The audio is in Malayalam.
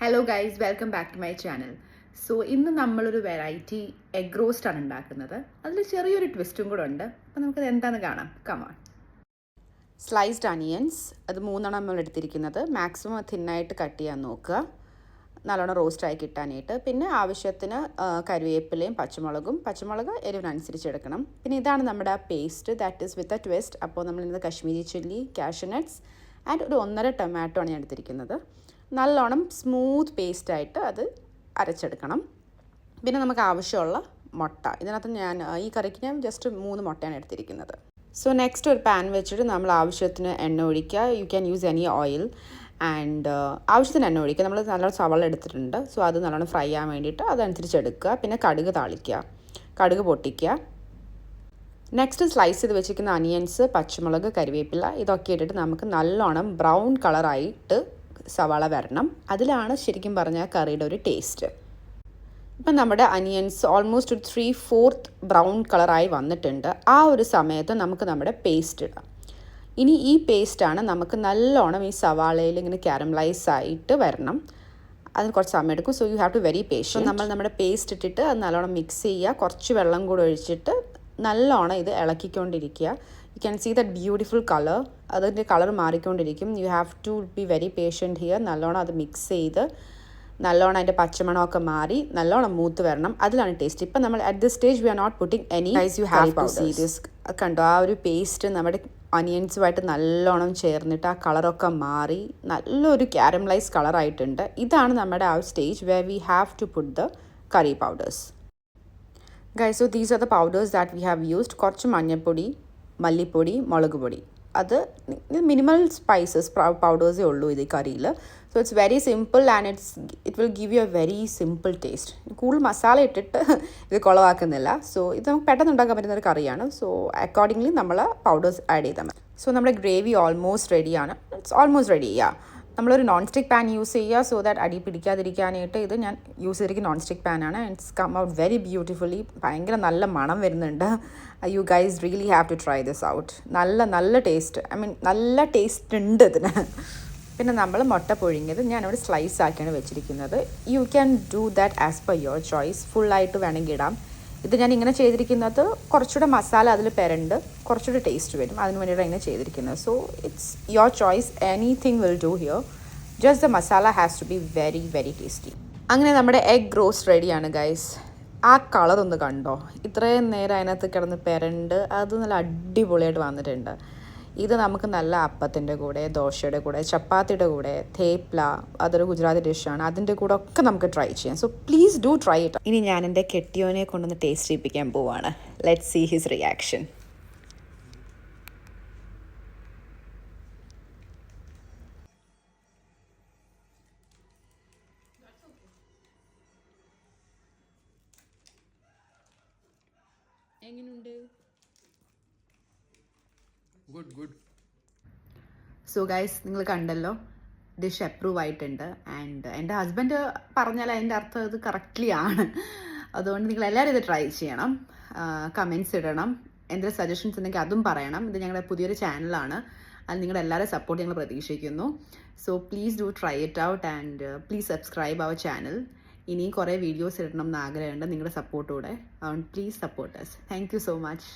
Hello guys, welcome back to my channel. So ഇന്ന് നമ്മളൊരു വെറൈറ്റി എഗ് റോസ്റ്റ് ആണ് ഉണ്ടാക്കുന്നത്. അതിൽ ചെറിയൊരു ട്വിസ്റ്റും കൂടെ ഉണ്ട്. അപ്പോൾ നമുക്കത് എന്താണെന്ന് കാണാം. കമാൺ. സ്ലൈസ്ഡ് അനിയൻസ് അത് 3 നമ്മൾ എടുത്തിരിക്കുന്നത്. മാക്സിമം തിന്നായിട്ട് കട്ട് ചെയ്യാൻ നോക്കുക, നല്ലോണം റോസ്റ്റായി കിട്ടാനായിട്ട്. പിന്നെ ആവശ്യത്തിന് കറിവേപ്പിലയും പച്ചമുളക് എരിവിനനുസരിച്ച് എടുക്കണം. പിന്നെ ഇതാണ് നമ്മുടെ paste, that is with a twist. അപ്പോൾ നമ്മളിന്നത് Kashmiri chilli, cashew nuts and ഒരു 1.5 ടൊമാറ്റോ ആണ് ഞാൻ എടുത്തിരിക്കുന്നത്. നല്ലോണം സ്മൂത്ത് പേസ്റ്റായിട്ട് അത് അരച്ചെടുക്കണം. പിന്നെ നമുക്ക് ആവശ്യമുള്ള മുട്ട, ഇതിനകത്ത് ഞാൻ ഈ കറിക്ക് ഞാൻ ജസ്റ്റ് 3 മുട്ടയാണ് എടുത്തിരിക്കുന്നത്. സോ നെക്സ്റ്റ് ഒരു പാൻ വെച്ചിട്ട് നമ്മൾ ആവശ്യത്തിന് എണ്ണ ഒഴിക്കുക. You can use any oil and ആവശ്യത്തിന് എണ്ണ ഒഴിക്കുക. നമ്മൾ നല്ലോണം സവാള എടുത്തിട്ടുണ്ട്. സോ അത് നല്ലോണം ഫ്രൈ ചെയ്യാൻ വേണ്ടിയിട്ട് അതനുസരിച്ച് എടുക്കുക. പിന്നെ കടുക് താളിക്കുക, കടുക് പൊട്ടിക്കുക. നെക്സ്റ്റ് സ്ലൈസ് ചെയ്ത് വെച്ചിരിക്കുന്ന അനിയൻസ്, പച്ചമുളക്, കറിവേപ്പില ഇതൊക്കെ ഇട്ടിട്ട് നമുക്ക് നല്ലോണം ബ്രൗൺ കളറായിട്ട് സവാള വരണം. അതിലാണ് ശരിക്കും പറഞ്ഞാൽ കറിയുടെ ഒരു ടേസ്റ്റ്. ഇപ്പം നമ്മുടെ അനിയൻസ് ഓൾമോസ്റ്റ് ഒരു 3/4 ബ്രൗൺ കളറായി വന്നിട്ടുണ്ട്. ആ ഒരു സമയത്ത് നമുക്ക് നമ്മുടെ പേസ്റ്റ് ഇടാം. ഇനി ഈ പേസ്റ്റാണ് നമുക്ക് നല്ലോണം ഈ സവാളയിൽ ഇങ്ങനെ കാരമലൈസ് ആയിട്ട് വരണം. അതിന് കുറച്ച് സമയം എടുക്കും. So you have to very patient. നമ്മൾ നമ്മുടെ പേസ്റ്റ് ഇട്ടിട്ട് അത് നല്ലോണം മിക്സ് ചെയ്യുക. കുറച്ച് വെള്ളം കൂടെ ഒഴിച്ചിട്ട് നല്ലോണം ഇത് ഇളക്കിക്കൊണ്ടിരിക്കുക. You can see that beautiful colour. അതിൻ്റെ കളർ മാറിക്കൊണ്ടിരിക്കും. You have to be very patient here. നല്ലോണം അത് മിക്സ് ചെയ്ത് നല്ലോണം അതിൻ്റെ പച്ചമണമൊക്കെ മാറി നല്ലോണം മൂത്ത് വരണം. അതിലാണ് ടേസ്റ്റ്. ഇപ്പം നമ്മൾ at this stage we are not putting any you have to see this. കണ്ടോ, ആ ഒരു പേസ്റ്റ് നമ്മുടെ അനിയൻസുമായിട്ട് നല്ലോണം ചേർന്നിട്ട് ആ കളറൊക്കെ മാറി നല്ലൊരു കാരമലൈസ് കളറായിട്ടുണ്ട്. ഇതാണ് നമ്മുടെ ആ stage where we have to put the curry powders. Guys, so these are the powders that we have used. കുറച്ച് മഞ്ഞൾപ്പൊടി, മല്ലിപ്പൊടി, മുളക് പൊടി. അത് മിനിമൽ സ്പൈസസ് പൗഡേഴ്സേ ഉള്ളൂ ഇത് കറിയിൽ. So it's very simple and it will give you A very simple taste. കൂടുതൽ മസാല ഇട്ടിട്ട് ഇത് കുളവാക്കുന്നില്ല. സോ ഇത് നമുക്ക് പെട്ടെന്ന് ഉണ്ടാക്കാൻ പറ്റുന്ന ഒരു കറിയാണ്. സോ അക്കോർഡിംഗ്ലി നമ്മൾ പൗഡേഴ്സ് ആഡ് ചെയ്താൽ മതി. സോ നമ്മുടെ ഗ്രേവി ഓൾമോസ്റ്റ് റെഡിയാണ്. It's almost ready. നമ്മളൊരു നോൺ സ്റ്റിക്ക് പാൻ യൂസ് ചെയ്യുക സോ ദാറ്റ് അടി പിടിക്കാതിരിക്കാനായിട്ട്. ഇത് ഞാൻ യൂസ് ചെയ്തിരിക്കുന്ന നോൺ സ്റ്റിക്ക് പാനാണ്. It's come out very beautifully. ഭയങ്കര നല്ല മണം വരുന്നുണ്ട്. You guys really have to try this out. നല്ല ടേസ്റ്റ്, ഐ മീൻ നല്ല ടേസ്റ്റ് ഉണ്ട് ഇതിന്. പിന്നെ നമ്മൾ മുട്ട പുഴുങ്ങിയത് ഞാനിവിടെ സ്ലൈസ് ആക്കിയാണ് വെച്ചിരിക്കുന്നത്. You can do that as per your choice. ഫുള്ളായിട്ട് വേണമെങ്കിൽ ഇടാം. ഇത് ഞാൻ ഇങ്ങനെ ചെയ്തിരിക്കുന്നത് കുറച്ചുകൂടെ മസാല അതിൽ പെരണ്ട് കുറച്ചുകൂടെ ടേസ്റ്റ് വരും. അതിന് വേണ്ടിയിട്ടാണ് ഇങ്ങനെ ചെയ്തിരിക്കുന്നത്. So it's your choice. Anything will do here. Just the masala has to be very very tasty. അങ്ങനെ നമ്മുടെ എഗ് റോസ്റ്റ് റെഡിയാണ് ഗൈസ്. ആ കളറൊന്ന് കണ്ടോ, ഇത്രയും നേരം അതിനകത്ത് കിടന്ന് പെരണ്ട് അത് നല്ല അടിപൊളിയായിട്ട് വന്നിട്ടുണ്ട്. ഇത് നമുക്ക് നല്ല അപ്പത്തിൻ്റെ കൂടെ, ദോശയുടെ കൂടെ, ചപ്പാത്തിയുടെ കൂടെ, തേപ്ല, അതൊരു ഗുജറാത്തി ഡിഷാണ്, അതിൻ്റെ കൂടെ ഒക്കെ നമുക്ക് ട്രൈ ചെയ്യാം. So please do try it. ഇനി ഞാൻ എൻ്റെ കെട്ടിയോനെ കൊണ്ടൊന്ന് ടേസ്റ്റ് ചെയ്യിപ്പിക്കാൻ പോവാണ്. Let's see his reaction. എങ്ങനെയുണ്ട്? ഗുഡ്. സോ ഗൈസ്, നിങ്ങൾ കണ്ടല്ലോ, ഡിഷ് അപ്രൂവ് ആയിട്ടുണ്ട്. ആൻഡ് എൻ്റെ ഹസ്ബൻഡ് പറഞ്ഞാൽ അതിൻ്റെ അർത്ഥം ഇത് കറക്റ്റ്ലി ആണ്. അതുകൊണ്ട് നിങ്ങൾ എല്ലാവരും ഇത് ട്രൈ ചെയ്യണം. കമൻസ് ഇടണം. എന്തെങ്കിലും സജഷൻസ് ഉണ്ടെങ്കിൽ അതും പറയണം. ഇത് ഞങ്ങളുടെ പുതിയൊരു ചാനലാണ്. അത് നിങ്ങളുടെ എല്ലാവരും സപ്പോർട്ട് ഞങ്ങൾ പ്രതീക്ഷിക്കുന്നു. So please do try it out and please subscribe our channel. ഇനിയും കുറേ വീഡിയോസ് ഇടണം എന്ന് ആഗ്രഹമുണ്ട് നിങ്ങളുടെ സപ്പോർട്ടോടെ. അതുകൊണ്ട് please support us. Thank you so much.